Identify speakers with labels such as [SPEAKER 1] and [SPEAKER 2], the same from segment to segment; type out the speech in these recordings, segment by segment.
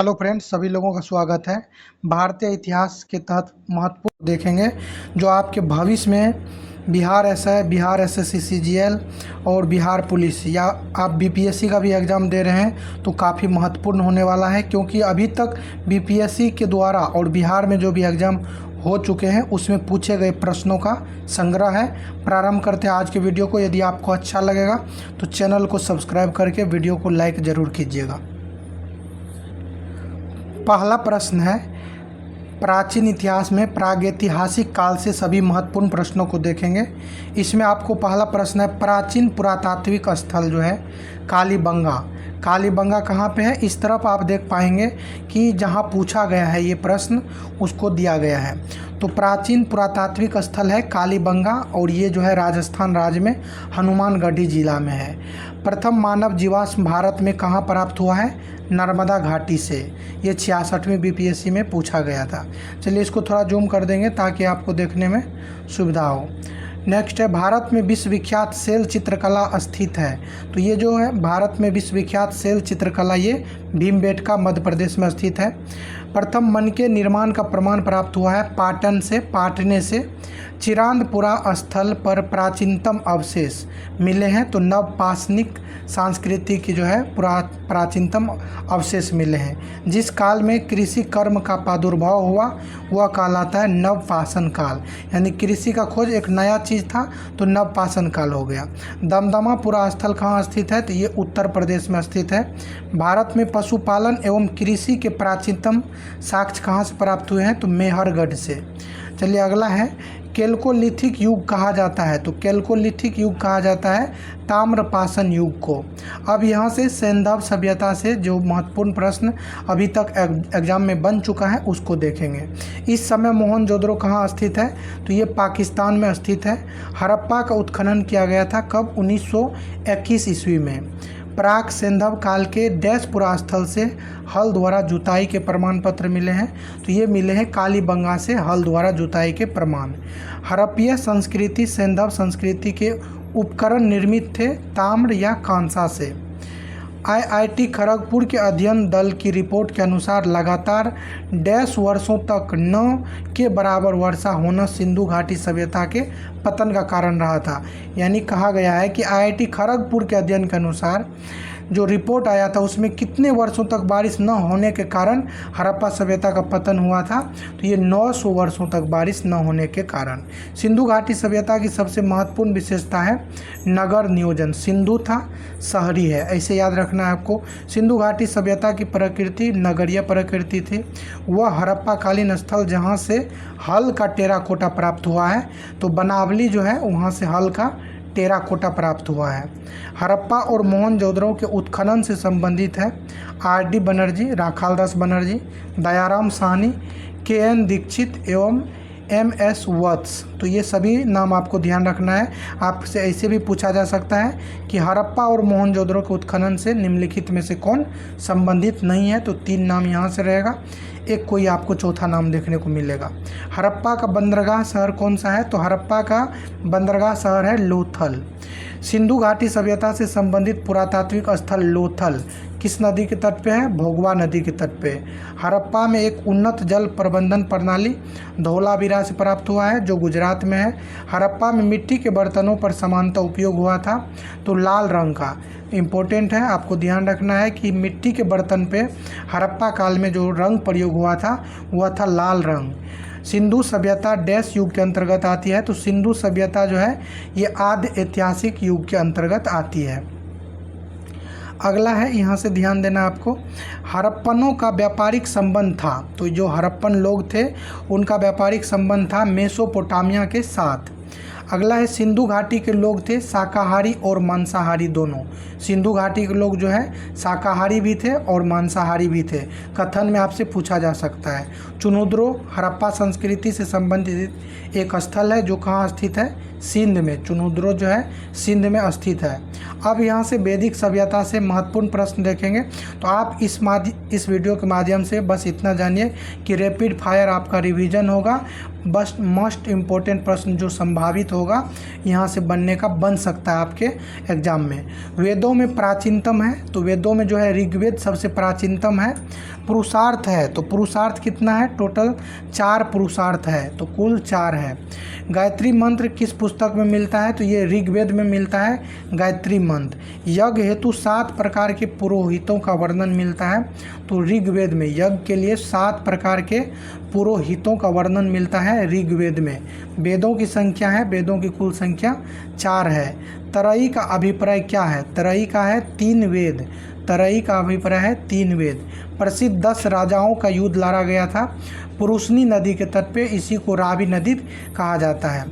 [SPEAKER 1] Hello friends, सभी लोगों का स्वागत है। भारतीय इतिहास के तहत महत्वपूर्ण देखेंगे जो आपके भविष्य में Bihar SI, Bihar SSC CGL और बिहार पुलिस या आप बीपीएससी का भी एग्ज़ाम दे रहे हैं तो काफ़ी महत्वपूर्ण होने वाला है, क्योंकि अभी तक बीपीएससी के द्वारा और बिहार में जो भी एग्ज़ाम हो चुके हैं उसमें पूछे गए प्रश्नों का संग्रह है। प्रारंभ करते हैं आज के वीडियो को। यदि आपको अच्छा लगेगा तो चैनल को सब्सक्राइब करके वीडियो को लाइक ज़रूर कीजिएगा। पहला प्रश्न है, प्राचीन इतिहास में प्रागैतिहासिक काल से सभी महत्वपूर्ण प्रश्नों को देखेंगे। इसमें आपको पहला प्रश्न है, प्राचीन पुरातात्विक स्थल जो है कालीबंगा, कालीबंगा कहाँ पे है? इस तरफ आप देख पाएंगे कि जहाँ पूछा गया है ये प्रश्न उसको दिया गया है। तो प्राचीन पुरातात्विक स्थल है कालीबंगा और ये जो है राजस्थान राज्य में हनुमानगढ़ी जिला में है। प्रथम मानव जीवाश्म भारत में कहाँ प्राप्त हुआ है? नर्मदा घाटी से। ये 66वीं बीपीएससी में पूछा गया था। चलिए इसको थोड़ा जूम कर देंगे ताकि आपको देखने में सुविधा हो। नेक्स्ट है, भारत में विश्वविख्यात शैल चित्रकला स्थित है। तो ये जो है भारत में विश्वविख्यात शैल चित्रकला ये भीमबेटका मध्य प्रदेश में स्थित है। प्रथम मन के निर्माण का प्रमाण प्राप्त हुआ है पाटन से, पाटने से। चिरांदपुरा स्थल पर प्राचीनतम अवशेष मिले हैं, तो नवपाषाणिक संस्कृति की जो है प्राचीनतम अवशेष मिले हैं। जिस काल में कृषि कर्म का प्रादुर्भाव हुआ वह कहलाता है नवपाषाण काल, यानी कृषि का खोज एक नया चीज़ था तो नवपाषाण काल हो गया। दमदमापुरा स्थल कहाँ स्थित है? तो ये उत्तर प्रदेश में स्थित है। भारत में पशुपालन एवं कृषि के प्राचीनतम साक्ष्य कहाँ से प्राप्त हुए हैं? तो मेहरगढ़ से। चलिए अगला है, कैल्कोलिथिक युग कहा जाता है। तो कैल्कोलिथिक युग कहा जाता है ताम्रपाषाण युग को। अब यहाँ से सैंधव सभ्यता से जो महत्वपूर्ण प्रश्न अभी तक एग्जाम में बन चुका है उसको देखेंगे। इस समय मोहनजोदड़ो कहाँ स्थित है? तो ये पाकिस्तान में स्थित है। हड़प्पा का उत्खनन किया गया था कब? 1921 ईस्वी में। प्राक सैंधव काल के डैशपुरा स्थल से हल द्वारा जुताई के प्रमाण पत्र मिले हैं। तो ये मिले हैं कालीबंगा से हल द्वारा जुताई के प्रमाण। हड़प्पीय संस्कृति सैंधव संस्कृति के उपकरण निर्मित थे ताम्र या कांसा से। आईआईटी खड़गपुर के अध्ययन दल की रिपोर्ट के अनुसार लगातार डैश वर्षों तक 9 के बराबर वर्षा होना सिंधु घाटी सभ्यता के पतन का कारण रहा था। यानी कहा गया है कि आईआईटी खड़गपुर के अध्ययन के अनुसार जो रिपोर्ट आया था उसमें कितने वर्षों तक बारिश न होने के कारण हड़प्पा सभ्यता का पतन हुआ था? तो ये 900 वर्षों तक बारिश न होने के कारण। सिंधु घाटी सभ्यता की सबसे महत्वपूर्ण विशेषता है नगर नियोजन। सिंधु था, शहरी है, ऐसे याद रखना है आपको। सिंधु घाटी सभ्यता की प्रकृति नगरीय प्रकृति थी। वह हड़प्पाकालीन स्थल जहाँ से हल का टेराकोटा प्राप्त हुआ है, तो बनावली जो है वहाँ से हल का टेराकोटा प्राप्त हुआ है। हड़प्पा और मोहनजोदड़ो के उत्खनन से संबंधित है आर.डी. बनर्जी, राखालदास बनर्जी, दयाराम साहनी, के.एन. दीक्षित एवं M.S. वत्स। तो ये सभी नाम आपको ध्यान रखना है। आपसे ऐसे भी पूछा जा सकता है कि हड़प्पा और मोहनजोदड़ो के उत्खनन से निम्नलिखित में से कौन संबंधित नहीं है? तो 3 नाम यहाँ से रहेगा, एक कोई आपको चौथा नाम देखने को मिलेगा। हड़प्पा का बंदरगाह शहर कौन सा है? तो हड़प्पा का बंदरगाह शहर है लोथल। सिंधु घाटी सभ्यता से संबंधित पुरातात्विक स्थल लोथल किस नदी के तट पे है? भोगवा नदी के तट पे। हड़प्पा में एक उन्नत जल प्रबंधन प्रणाली धौलावीरा से प्राप्त हुआ है जो गुजरात में है। हड़प्पा में मिट्टी के बर्तनों पर समानता उपयोग हुआ था, तो लाल रंग का इम्पोर्टेंट है, आपको ध्यान रखना है कि मिट्टी के बर्तन पे हड़प्पा काल में जो रंग प्रयोग हुआ था वह था लाल रंग। सिंधु सभ्यता डैश युग के अंतर्गत आती है? तो सिंधु सभ्यता जो है ये आद्य ऐतिहासिक युग के अंतर्गत आती है। अगला है, यहाँ से ध्यान देना आपको, हड़प्पनों का व्यापारिक संबंध था। तो जो हड़प्पन लोग थे उनका व्यापारिक संबंध था मेसोपोटामिया के साथ। अगला है, सिंधु घाटी के लोग थे शाकाहारी और मांसाहारी दोनों। सिंधु घाटी के लोग जो है शाकाहारी भी थे और मांसाहारी भी थे। कथन में आपसे पूछा जा सकता है। चुनुद्रो हड़प्पा संस्कृति से संबंधित एक स्थल है जो कहाँ स्थित है? सिंध में। चुनुद्रो जो है सिंध में स्थित है। अब यहाँ से वैदिक सभ्यता से महत्वपूर्ण प्रश्न देखेंगे। तो आप इस वीडियो के माध्यम से बस इतना जानिए कि रैपिड फायर आपका रिवीजन होगा। बस मोस्ट इम्पोर्टेंट प्रश्न जो संभावित होगा यहाँ से बनने का बन सकता है आपके एग्जाम में। वेदों में प्राचीनतम है, तो वेदों में जो है ऋग्वेद सबसे प्राचीनतम है। पुरुषार्थ है, तो पुरुषार्थ कितना है, टोटल 4 पुरुषार्थ है, तो कुल 4 है। गायत्री मंत्र किस पुस्तक में मिलता है, तो ये ऋग्वेद में मिलता है गायत्री मंत्र। यज्ञ हेतु 7 प्रकार के पुरोहितों का वर्णन मिलता है, तो ऋग्वेद में यज्ञ के लिए 7 प्रकार के पुरोहितों का वर्णन मिलता है ऋग्वेद में। वेदों की संख्या है, वेदों की कुल संख्या 4 है। तरई का अभिप्राय क्या है, तरई का है 3 वेद, तरई का अभिप्राय है 3 वेद। प्रसिद्ध 10 राजाओं का युद्ध लड़ा गया था पुरुषनी नदी के तट पे, इसी को रावी नदी कहा जाता है।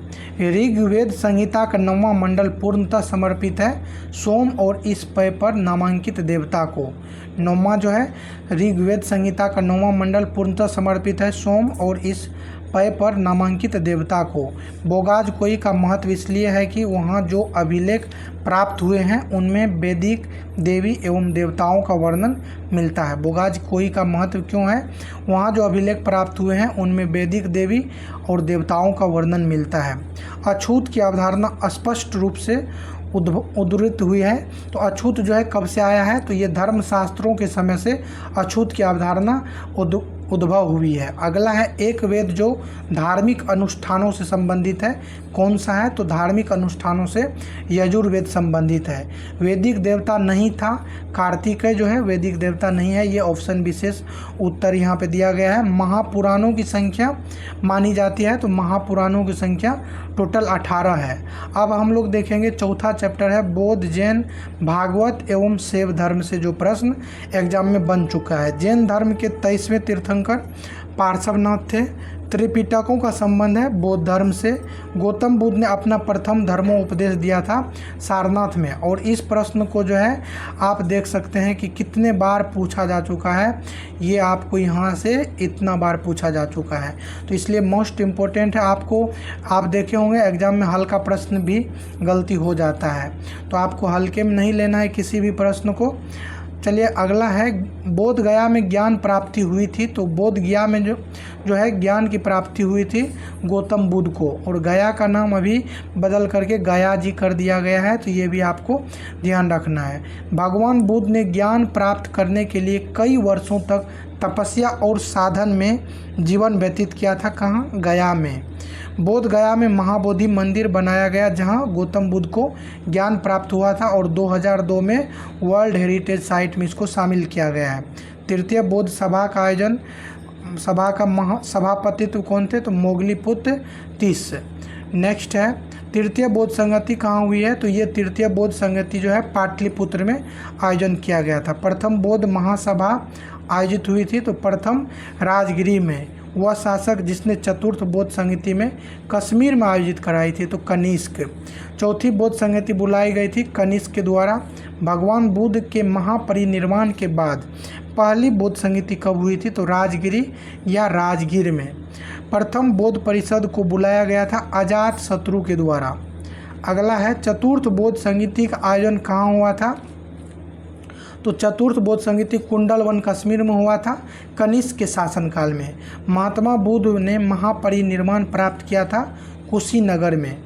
[SPEAKER 1] ऋग्वेद संहिता का 9वां मंडल पूर्णतः समर्पित है सोम और इस पय पर नामांकित देवता को। 9वां जो है ऋग्वेद संहिता का 9वां मंडल पूर्णतः समर्पित है सोम और इस पय पर नामांकित देवता को। बोगाज कोई का महत्व इसलिए है कि वहाँ जो अभिलेख प्राप्त हुए हैं उनमें वैदिक देवी एवं देवताओं का वर्णन मिलता है। बोगाज कोई का महत्व क्यों है, वहाँ जो अभिलेख प्राप्त हुए हैं उनमें वैदिक देवी और देवताओं का वर्णन मिलता है। अछूत की अवधारणा स्पष्ट रूप से उद्धृत हुई है, तो अछूत जो है कब से आया है, तो ये धर्मशास्त्रों के समय से अछूत की अवधारणा उद्भव हुई है। अगला है एक वेद जो धार्मिक अनुष्ठानों से संबंधित है, कौन सा है, तो धार्मिक अनुष्ठानों से यजुर्वेद संबंधित है। वैदिक देवता नहीं था, कार्तिकेय जो है वैदिक देवता नहीं है, ये ऑप्शन विशेष उत्तर यहाँ पे दिया गया है। महापुराणों की संख्या मानी जाती है, तो महापुराणों की संख्या टोटल 18 है। अब हम लोग देखेंगे चौथा चैप्टर है बौद्ध, जैन, भागवत एवं शैव धर्म से जो प्रश्न एग्जाम में बन चुका है। जैन धर्म के 23वें तीर्थंकर पार्श्वनाथ थे। त्रिपिटकों का संबंध है बौद्ध धर्म से। गौतम बुद्ध ने अपना प्रथम धर्मोपदेश दिया था सारनाथ में, और इस प्रश्न को जो है आप देख सकते हैं कि कितने बार पूछा जा चुका है, ये आपको यहाँ से इतना बार पूछा जा चुका है, तो इसलिए मोस्ट इम्पोर्टेंट है। आपको आप देखे होंगे एग्जाम में हल्का प्रश्न भी गलती हो जाता है, तो आपको हल्के में नहीं लेना है किसी भी प्रश्न को। चलिए अगला है बोध गया में ज्ञान प्राप्ति हुई थी, तो बोध गया में जो है ज्ञान की प्राप्ति हुई थी गौतम बुद्ध को, और गया का नाम अभी बदल करके गया जी कर दिया गया है, तो ये भी आपको ध्यान रखना है। भगवान बुद्ध ने ज्ञान प्राप्त करने के लिए कई वर्षों तक तपस्या और साधन में जीवन व्यतीत किया था, कहाँ, गया में। बोध गया में महाबोधि मंदिर बनाया गया जहां गौतम बुद्ध को ज्ञान प्राप्त हुआ था, और 2002 में वर्ल्ड हेरिटेज साइट में इसको शामिल किया गया है। तृतीय बौद्ध सभा का आयोजन, सभा का सभापतित्व कौन थे, तो मोगलीपुत्र तीस। नेक्स्ट है तृतीय बौद्ध संगति कहाँ हुई है, तो ये तृतीय बौद्ध संगति जो है पाटलिपुत्र में आयोजन किया गया था। प्रथम बौद्ध महासभा आयोजित हुई थी, तो प्रथम राजगिरी में। वह शासक जिसने चतुर्थ बौद्ध संगति में कश्मीर में आयोजित कराई थी, तो कनिष्क। चौथी बौद्ध संगति बुलाई गई थी कनिष्क के द्वारा। भगवान बुद्ध के महापरिनिर्वाण के बाद पहली बौद्ध संगति कब हुई थी, तो राजगिरी या राजगीर में। प्रथम बौद्ध परिषद को बुलाया गया था अजात शत्रु के द्वारा। अगला है चतुर्थ बौद्ध संगति का आयोजन कहाँ हुआ था, तो चतुर्थ बौद्ध संगति कुंडलवन कश्मीर में हुआ था कनिष्क के शासनकाल में। महात्मा बुद्ध ने महापरिनिर्वाण प्राप्त किया था कुशीनगर में।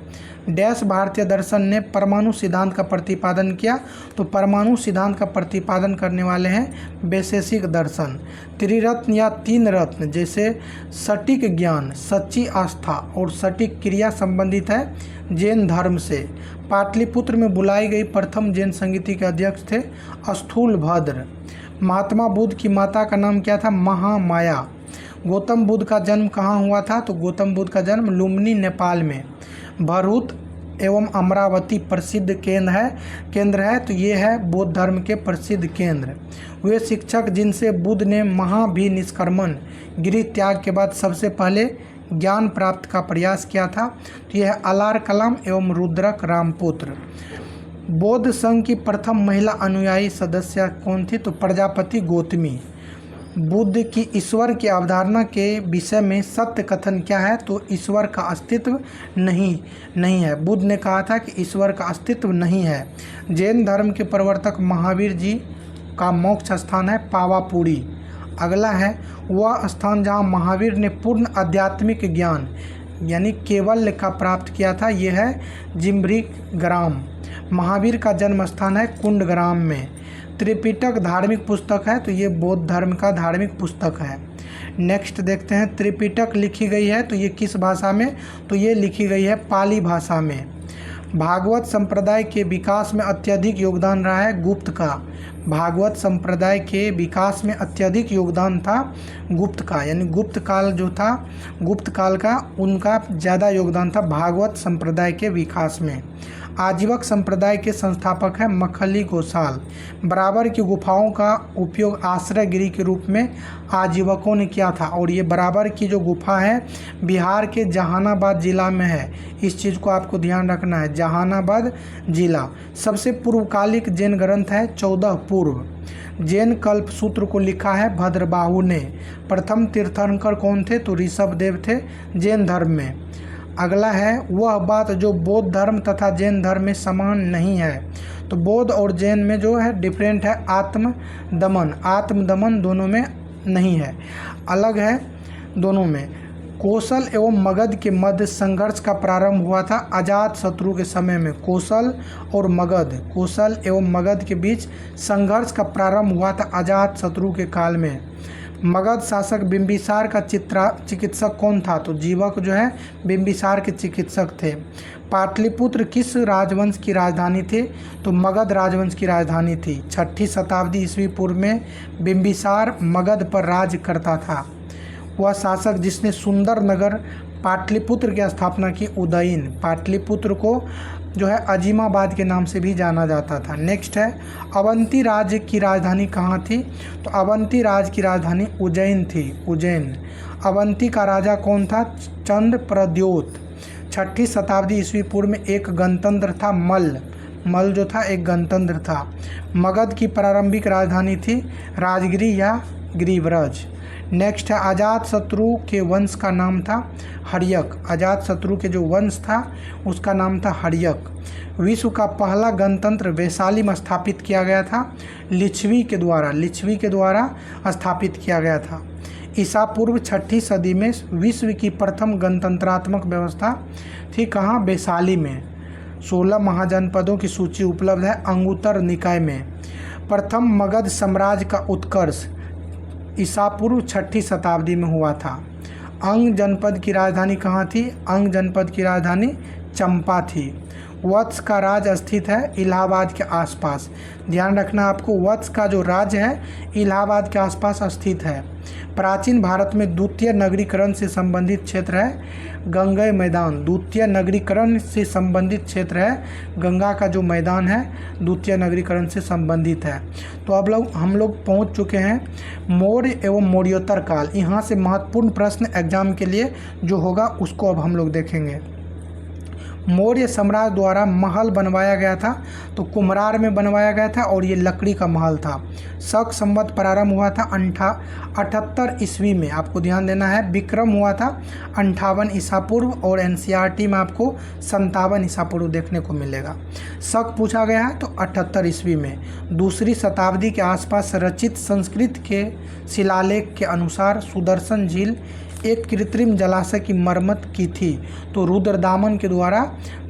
[SPEAKER 1] डैश भारतीय दर्शन ने परमाणु सिद्धांत का प्रतिपादन किया, तो परमाणु सिद्धांत का प्रतिपादन करने वाले हैं वैशेषिक दर्शन। त्रिरत्न या 3 रत्न जैसे सटीक ज्ञान, सच्ची आस्था और सटीक क्रिया संबंधित है जैन धर्म से। पाटलिपुत्र में बुलाई गई प्रथम जैन संगति के अध्यक्ष थे स्थूलभद्र। महात्मा बुद्ध की माता का नाम क्या था, महामाया। गौतम बुद्ध का जन्म कहाँ हुआ था, तो गौतम बुद्ध का जन्म लुम्बिनी नेपाल में। भरूच एवं अमरावती प्रसिद्ध केंद्र है, तो ये है बौद्ध धर्म के प्रसिद्ध केंद्र। वे शिक्षक जिनसे बुद्ध ने महाभिनिष्क्रमण गृह त्याग के बाद सबसे पहले ज्ञान प्राप्त का प्रयास किया था, तो यह है अलार कलाम एवं रुद्रक रामपुत्र। बौद्ध संघ की प्रथम महिला अनुयायी सदस्य कौन थी, तो प्रजापति गौतमी। बुद्ध की ईश्वर की अवधारणा के विषय में सत्य कथन क्या है, तो ईश्वर का अस्तित्व नहीं है। बुद्ध ने कहा था कि ईश्वर का अस्तित्व नहीं है। जैन धर्म के प्रवर्तक महावीर जी का मोक्ष स्थान है पावापुरी। अगला है वह स्थान जहाँ महावीर ने पूर्ण आध्यात्मिक ज्ञान यानी केवल्य का प्राप्त किया था, ये है जिम्भ्री ग्राम। महावीर का जन्म स्थान है कुंडग्राम में। त्रिपिटक धार्मिक पुस्तक है, तो ये बौद्ध धर्म का धार्मिक पुस्तक है। नेक्स्ट देखते हैं, त्रिपिटक लिखी गई है तो ये किस भाषा में, तो ये लिखी गई है पाली भाषा में। भागवत संप्रदाय के विकास में अत्यधिक योगदान रहा है गुप्त का। भागवत संप्रदाय के विकास में अत्यधिक योगदान था गुप्त का, यानी गुप्त काल जो था, गुप्त काल का उनका ज़्यादा योगदान था भागवत संप्रदाय के विकास में। आजीवक संप्रदाय के संस्थापक हैं मखली गोसाल। बराबर की गुफाओं का उपयोग आश्रय गृह के रूप में आजीवकों ने किया था, और ये बराबर की जो गुफा है बिहार के जहानाबाद जिला में है। इस चीज़ को आपको ध्यान रखना है, जहानाबाद जिला। सबसे पूर्वकालिक जैन ग्रंथ है 14 पूर्व। जैन कल्प सूत्र को लिखा है भद्रबाहु ने। प्रथम तीर्थंकर कौन थे, तो ऋषभदेव थे जैन धर्म में। अगला है, वह बात जो बौद्ध धर्म तथा जैन धर्म में समान नहीं है। तो बौद्ध और जैन में जो है डिफरेंट है आत्मदमन। आत्मदमन दोनों में नहीं है, अलग है दोनों में। कौशल एवं मगध के मध्य संघर्ष का प्रारंभ हुआ था अजात शत्रु के समय में। कौशल एवं मगध के बीच संघर्ष का प्रारंभ हुआ था अजात शत्रु के काल में। मगध शासक बिंबिसार का चिकित्सक कौन था, तो जीवक जो है बिंबिसार के चिकित्सक थे। पाटलिपुत्र किस राजवंश की राजधानी थी, तो मगध राजवंश की राजधानी थी। 6ठी शताब्दी ईस्वी पूर्व में बिंबिसार मगध पर राज करता था। वह शासक जिसने सुंदर नगर पाटलिपुत्र की स्थापना की, उदयन। पाटलिपुत्र को जो है अजीमाबाद के नाम से भी जाना जाता था। नेक्स्ट है, अवंती राज्य की राजधानी कहाँ थी, तो अवंती राज्य की राजधानी उज्जैन थी, उज्जैन। अवंती का राजा कौन था, चंद्रप्रद्योत। 6ठी शताब्दी ईस्वी पूर्व में एक गणतंत्र था मल जो था एक गणतंत्र था। मगध की प्रारंभिक राजधानी थी राजगिरी या गिरिव्रज। नेक्स्ट है, अजात शत्रु के वंश का नाम था हर्यक। अजात शत्रु के जो वंश था उसका नाम था हर्यक। विश्व का पहला गणतंत्र वैशाली में स्थापित किया गया था लिच्छवी के द्वारा स्थापित किया गया था। ईसा पूर्व 6ठी सदी में विश्व की प्रथम गणतंत्रात्मक व्यवस्था थी कहाँ, वैशाली में। 16 महाजनपदों की सूची उपलब्ध है अंगुत्तर निकाय में। प्रथम मगध साम्राज्य का उत्कर्ष ईसा पूर्व 6ठी शताब्दी में हुआ था। अंग जनपद की राजधानी कहाँ थी, अंग जनपद की राजधानी चंपा थी। वत्स का राज स्थित है इलाहाबाद के आसपास। ध्यान रखना आपको, वत्स का जो राज्य है इलाहाबाद के आसपास स्थित है। प्राचीन भारत में द्वितीय नगरीकरण से संबंधित क्षेत्र है गंगा मैदान। द्वितीय नगरीकरण से संबंधित क्षेत्र है गंगा का जो मैदान है, द्वितीय नगरीकरण से संबंधित है। तो अब हम लोग पहुंच चुके हैं मौर्य एवं मौर्योत्तर काल। यहाँ से महत्वपूर्ण प्रश्न एग्जाम के लिए जो होगा उसको अब हम लोग देखेंगे। मौर्य साम्राज्य द्वारा महल बनवाया गया था, तो कुम्हरार में बनवाया गया था और ये लकड़ी का महल था। शक संवत प्रारंभ हुआ था 78 ईस्वी में, आपको ध्यान देना है। विक्रम हुआ था 58 ईसा पूर्व और एनसीईआरटी में आपको 57 ईसा पूर्व देखने को मिलेगा। शक पूछा गया है तो 78 ईस्वी में। दूसरी शताब्दी के आसपास रचित संस्कृत के शिलालेख के अनुसार सुदर्शन झील एक कृत्रिम जलाशय की मरम्मत की थी, तो रुद्रदामन के द्वारा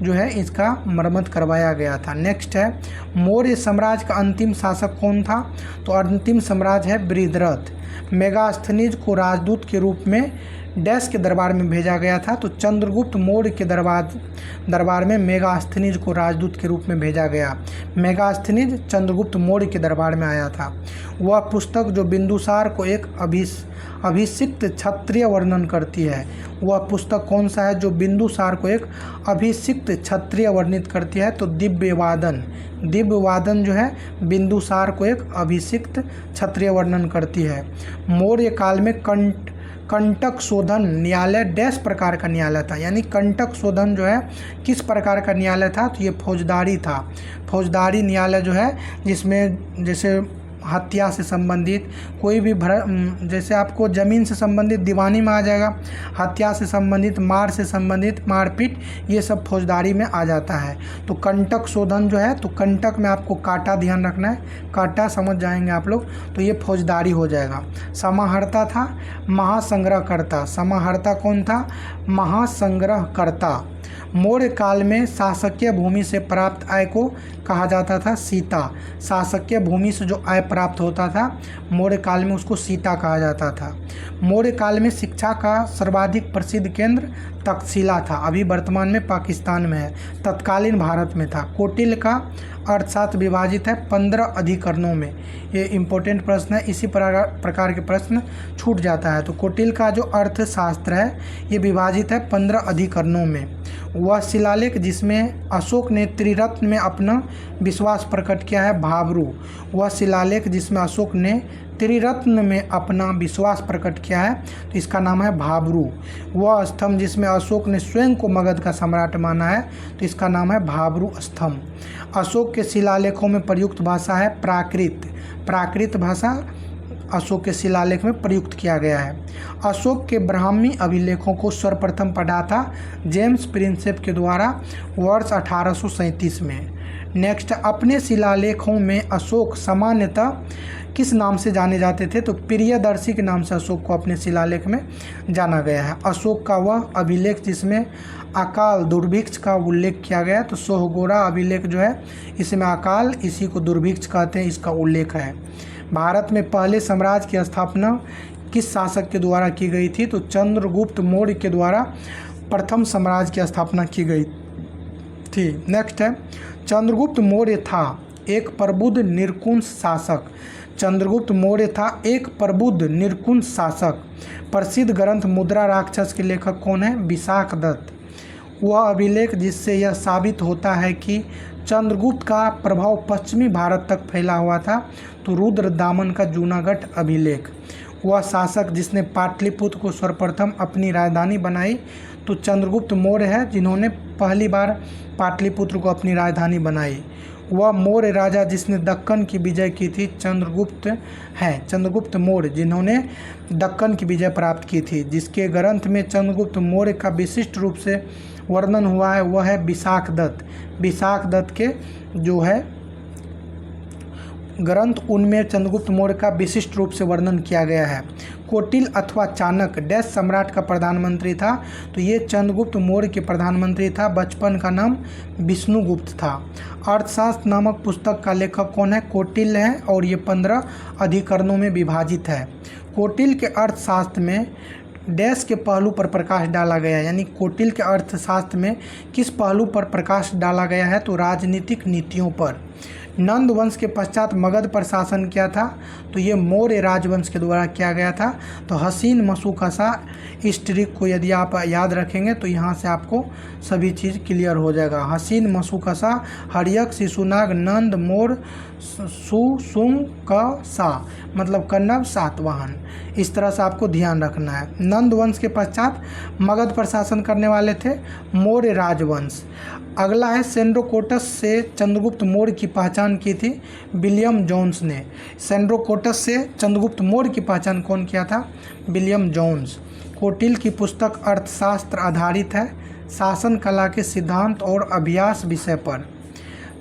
[SPEAKER 1] जो है इसका मरम्मत करवाया गया था। नेक्स्ट है, मौर्य साम्राज्य का अंतिम शासक कौन था, तो अंतिम साम्राज्य है बृहद्रथ। मेगास्थनीज को राजदूत के रूप में डैश के दरबार में भेजा गया था, तो चंद्रगुप्त मौर्य के दरबार में मेगास्थनीज को राजदूत के रूप में भेजा गया। मेगास्थनीज चंद्रगुप्त मौर्य के दरबार में आया था। वह पुस्तक जो बिंदुसार को एक अभिषिक्त क्षत्रिय वर्णन करती है, वह पुस्तक कौन सा है जो बिंदुसार को एक अभिषिक्त क्षत्रिय वर्णित करती है, तो दिव्यवादन जो है बिंदुसार को एक अभिषिक्त क्षत्रिय वर्णन करती है। मौर्य काल में कंटक शोधन न्यायालय डैश प्रकार का न्यायालय था, यानी कंटक शोधन जो है किस प्रकार का न्यायालय था, तो ये फौजदारी था। फौजदारी न्यायालय जो है जिसमें जैसे हत्या से संबंधित, कोई भी जैसे आपको ज़मीन से संबंधित दीवानी में आ जाएगा, हत्या से संबंधित, मार से संबंधित, मारपीट, ये सब फौजदारी में आ जाता है। तो कंटक शोधन जो है, तो कंटक में आपको काटा ध्यान रखना है, काटा समझ जाएंगे आप लोग, तो ये फौजदारी हो जाएगा। समाहर्ता था महासंग्रहकर्ता, समाहर्ता कौन था? महासंग्रहकर्ता। मौर्य काल में शासकीय भूमि से प्राप्त आय को कहा जाता था सीता। शासकीय भूमि से जो आय प्राप्त होता था मौर्य काल में उसको सीता कहा जाता था। मौर्य काल में शिक्षा का सर्वाधिक प्रसिद्ध केंद्र तक्षशिला था, अभी वर्तमान में पाकिस्तान में है, तत्कालीन भारत में था। कौटिल्य का अर्थशास्त्र विभाजित है 15 अधिकरणों में। ये इम्पोर्टेंट प्रश्न है, इसी प्रकार के प्रश्न छूट जाता है। तो कौटिल्य का जो अर्थशास्त्र है ये विभाजित है 15 अधिकरणों में। वह शिलालेख जिसमें अशोक ने त्रिरत्न में अपना विश्वास प्रकट किया है भाब्रू। वह शिलालेख जिसमें अशोक ने त्रिरत्न में अपना विश्वास प्रकट किया है तो इसका नाम है भाब्रू। वह स्तंभ जिसमें अशोक ने स्वयं को मगध का सम्राट माना है तो इसका नाम है भाब्रू स्तंभ। अशोक के शिलालेखों में प्रयुक्त भाषा है प्राकृत। प्राकृत भाषा अशोक के शिलालेख में प्रयुक्त किया गया है। अशोक के ब्राह्मी अभिलेखों को सर्वप्रथम पढ़ा था जेम्स प्रिंसेप के द्वारा वर्ष 1837 में। नेक्स्ट, अपने शिलालेखों में अशोक सामान्यतः किस नाम से जाने जाते थे? तो प्रियदर्शी के नाम से अशोक को अपने शिलालेख में जाना गया है। अशोक का वह अभिलेख जिसमें अकाल दुर्भिक्ष का उल्लेख किया गया, तो सोहगोरा अभिलेख जो है इसमें अकाल, इसी को दुर्भिक्ष कहते हैं, इसका उल्लेख है। भारत में पहले साम्राज्य की स्थापना किस शासक के द्वारा की गई थी? तो चंद्रगुप्त मौर्य के द्वारा प्रथम साम्राज्य की स्थापना की गई थी। नेक्स्ट है, चंद्रगुप्त मौर्य था एक प्रबुद्ध निरकुश शासक। चंद्रगुप्त मौर्य था एक प्रबुद्ध निरकुश शासक। प्रसिद्ध ग्रंथ मुद्रा राक्षस के लेखक कौन है? विशाख दत्त। वह अभिलेख जिससे यह साबित होता है कि चंद्रगुप्त का प्रभाव पश्चिमी भारत तक फैला हुआ था, तो रुद्रदामन का जूनागढ़ अभिलेख। वह शासक जिसने पाटलिपुत्र को सर्वप्रथम अपनी राजधानी बनाई, तो चंद्रगुप्त मौर्य है जिन्होंने पहली बार पाटलिपुत्र को अपनी राजधानी बनाई। वह मौर्य राजा जिसने दक्कन की विजय की थी चंद्रगुप्त है, चंद्रगुप्त मौर्य जिन्होंने दक्कन की विजय प्राप्त की थी। जिसके ग्रंथ में चंद्रगुप्त मौर्य का विशिष्ट रूप से वर्णन हुआ है वह है विशाख दत्त। विशाख दत्त के जो है ग्रंथ उनमें चंद्रगुप्त मौर्य का विशिष्ट रूप से वर्णन किया गया है। कौटिल्य अथवा चाणक्य डैश सम्राट का प्रधानमंत्री था? तो ये चंद्रगुप्त मौर्य के प्रधानमंत्री था। बचपन का नाम विष्णुगुप्त था। अर्थशास्त्र नामक पुस्तक का लेखक कौन है? कौटिल्य है और ये 15 अधिकरणों में विभाजित है। कौटिल्य के अर्थशास्त्र में डैश के पहलू पर प्रकाश डाला गया है, यानी कौटिल्य के अर्थशास्त्र में किस पहलू पर प्रकाश डाला गया है? तो राजनीतिक नीतियों पर। नंद वंश के पश्चात मगध पर शासन किया था, तो ये मौर्य राजवंश के द्वारा किया गया था। तो हसीन मशूकसा इस ट्रिक को यदि आप याद रखेंगे तो यहाँ से आपको सभी चीज़ क्लियर हो जाएगा। हसीन मशूकसा हर्यक शिशुनाग नंद मौर्य सुशुंकसा मतलब कन्नव सातवाहन, इस तरह से आपको ध्यान रखना है। नंद वंश के पश्चात मगध पर शासन करने वाले थे मौर्य राजवंश। अगला है सेंड्रोकोटस से चंद्रगुप्त मौर्य की पहचान की थी विलियम जोन्स ने। सेंड्रोकोटस से चंद्रगुप्त मौर्य की पहचान कौन किया था? William Jones. कौटिल्य की पुस्तक अर्थशास्त्र आधारित है शासन कला के सिद्धांत और अभ्यास विषय पर।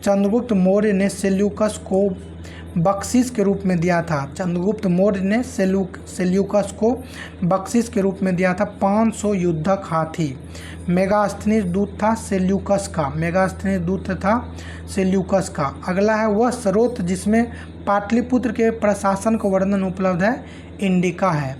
[SPEAKER 1] चंद्रगुप्त मौर्य ने सेल्यूकस को बख्शिश के रूप में दिया था। चंद्रगुप्त मौर्य ने सेल्यूकस को बख्शिश के रूप में दिया था 500 युद्धक हाथी। मेगास्थनीज दूत था सेल्यूकस का, मेगास्थनीज दूत था सेल्यूकस का। अगला है वह स्रोत जिसमें पाटलिपुत्र के प्रशासन का वर्णन उपलब्ध है, इंडिका है।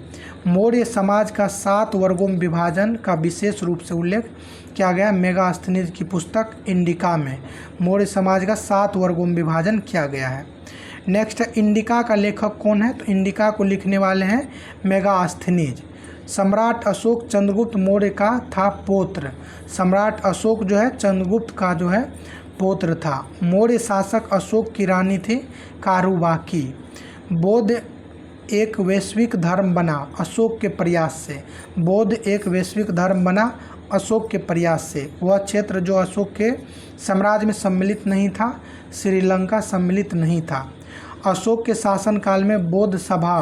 [SPEAKER 1] मौर्य समाज का 7 वर्गों में विभाजन का विशेष रूप से उल्लेख किया गया मेगास्थनीज की पुस्तक इंडिका में। मौर्य समाज का 7 वर्गों में विभाजन किया गया है। नेक्स्ट, इंडिका का लेखक कौन है? तो इंडिका को लिखने वाले हैं मेगास्थनीज। सम्राट अशोक चंद्रगुप्त मौर्य का था पौत्र। सम्राट अशोक जो है चंद्रगुप्त का जो है पौत्र था। मौर्य शासक अशोक की रानी थी कारुबाकी। बौद्ध एक वैश्विक धर्म बना अशोक के प्रयास से। बौद्ध एक वैश्विक धर्म बना अशोक के प्रयास से। वह क्षेत्र जो अशोक के साम्राज्य में सम्मिलित नहीं था, श्रीलंका सम्मिलित नहीं था। अशोक के शासनकाल में बौद्ध सभा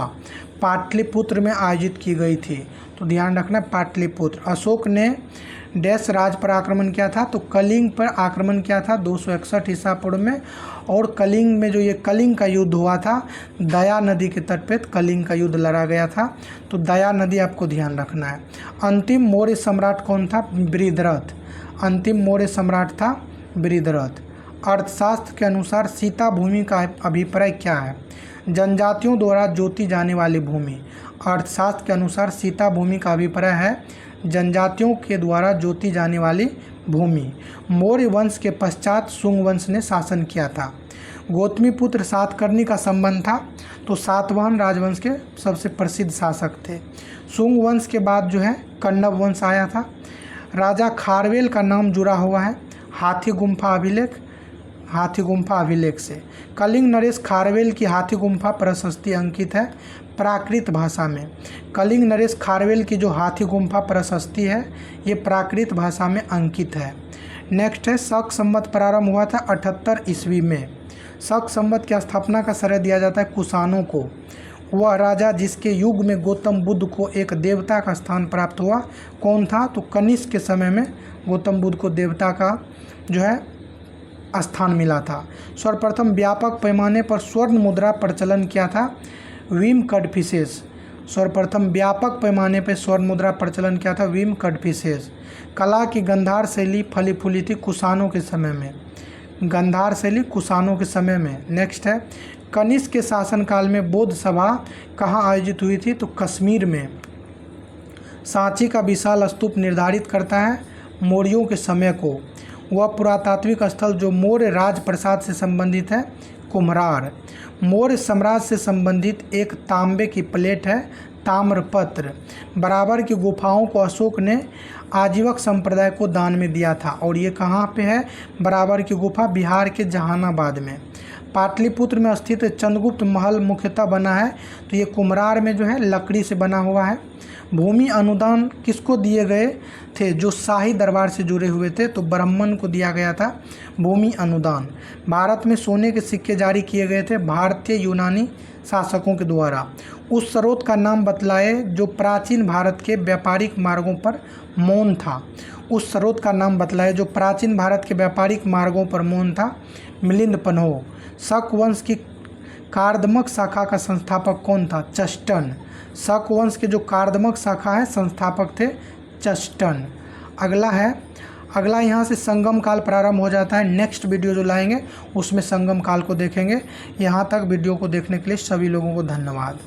[SPEAKER 1] पाटलिपुत्र में आयोजित की गई थी। तो ध्यान रखना पाटलिपुत्र। अशोक ने डैश राज पर आक्रमण किया था, तो कलिंग पर आक्रमण किया था 261 ईसा पूर्व में। और कलिंग में जो ये कलिंग का युद्ध हुआ था, दया नदी के तट पे कलिंग का युद्ध लड़ा गया था। तो दया नदी आपको ध्यान रखना है। अंतिम मौर्य सम्राट कौन था? बृहद्रथ। अंतिम मौर्य सम्राट था बृहद्रथ। अर्थशास्त्र के अनुसार सीता भूमि का अभिप्राय क्या है? जनजातियों द्वारा जोती जाने वाली भूमि। अर्थशास्त्र के अनुसार सीता भूमि का अभिप्राय है जनजातियों के द्वारा जोती जाने वाली भूमि। मौर्य वंश के पश्चात शुंग वंश ने शासन किया था। गौतमी पुत्र सातकर्णी का संबंध था, तो सातवाहन राजवंश के सबसे प्रसिद्ध शासक थे। शुंग वंश के बाद जो है कण्व वंश आया था। राजा खारवेल का नाम जुड़ा हुआ है हाथी गुम्फा अभिलेख से। कलिंग नरेश खारवेल की हाथी गुम्फा प्रशस्ति अंकित है प्राकृत भाषा में। कलिंग नरेश खारवेल की जो हाथी गुम्फा प्रशस्ति है ये प्राकृत भाषा में अंकित है। नेक्स्ट है शक संवत प्रारंभ हुआ था 78 ईस्वी में। शक संवत की स्थापना का श्रेय दिया जाता है कुषाणों को। वह राजा जिसके युग में गौतम बुद्ध को एक देवता का स्थान प्राप्त हुआ कौन था? तो कनिष्क के समय में गौतम बुद्ध को देवता का जो है स्थान मिला था। सर्वप्रथम व्यापक पैमाने पर स्वर्ण मुद्रा प्रचलन किया था विम कड़फिसेस। सर्वप्रथम व्यापक पैमाने पर स्वर्ण मुद्रा प्रचलन किया था विम कड़फिसेस। कला की गंधार शैली फली फूली थी कुषाणों के समय में। गंधार शैली कुषाणों के समय में। नेक्स्ट है कनिष्क के शासनकाल में बौद्ध सभा कहाँ आयोजित हुई थी? तो कश्मीर में। सांची का विशाल स्तूप निर्धारित करता है मौर्यों के समय को। वह पुरातात्विक स्थल जो मौर्य राजप्रसाद से संबंधित है कुम्हरार। मौर्य साम्राज्य से संबंधित एक तांबे की प्लेट है ताम्रपत्र। बराबर की गुफाओं को अशोक ने आजीवक संप्रदाय को दान में दिया था। और ये कहाँ पे है? बराबर की गुफा बिहार के जहानाबाद में। पाटलिपुत्र में स्थित चंद्रगुप्त महल मुख्यतः बना है, तो ये कुम्हरार में जो है लकड़ी से बना हुआ है। भूमि अनुदान किसको दिए गए थे? जो शाही दरबार से जुड़े हुए थे, तो ब्राह्मण को दिया गया था भूमि अनुदान। भारत में सोने के सिक्के जारी किए गए थे भारतीय यूनानी शासकों के द्वारा। उस स्रोत का नाम बतलाए जो प्राचीन भारत के व्यापारिक मार्गों पर मौन था। उस स्रोत का नाम बतलाए जो प्राचीन भारत के व्यापारिक मार्गों पर मौन था। मिलिंद पन्हो। शक वंश की कार्दमक शाखा का संस्थापक कौन था? चस्टन। शक वंश के जो कार्दमक शाखा है संस्थापक थे चस्टन। अगला यहाँ से संगम काल प्रारंभ हो जाता है। नेक्स्ट वीडियो जो लाएंगे उसमें संगम काल को देखेंगे। यहाँ तक वीडियो को देखने के लिए सभी लोगों को धन्यवाद।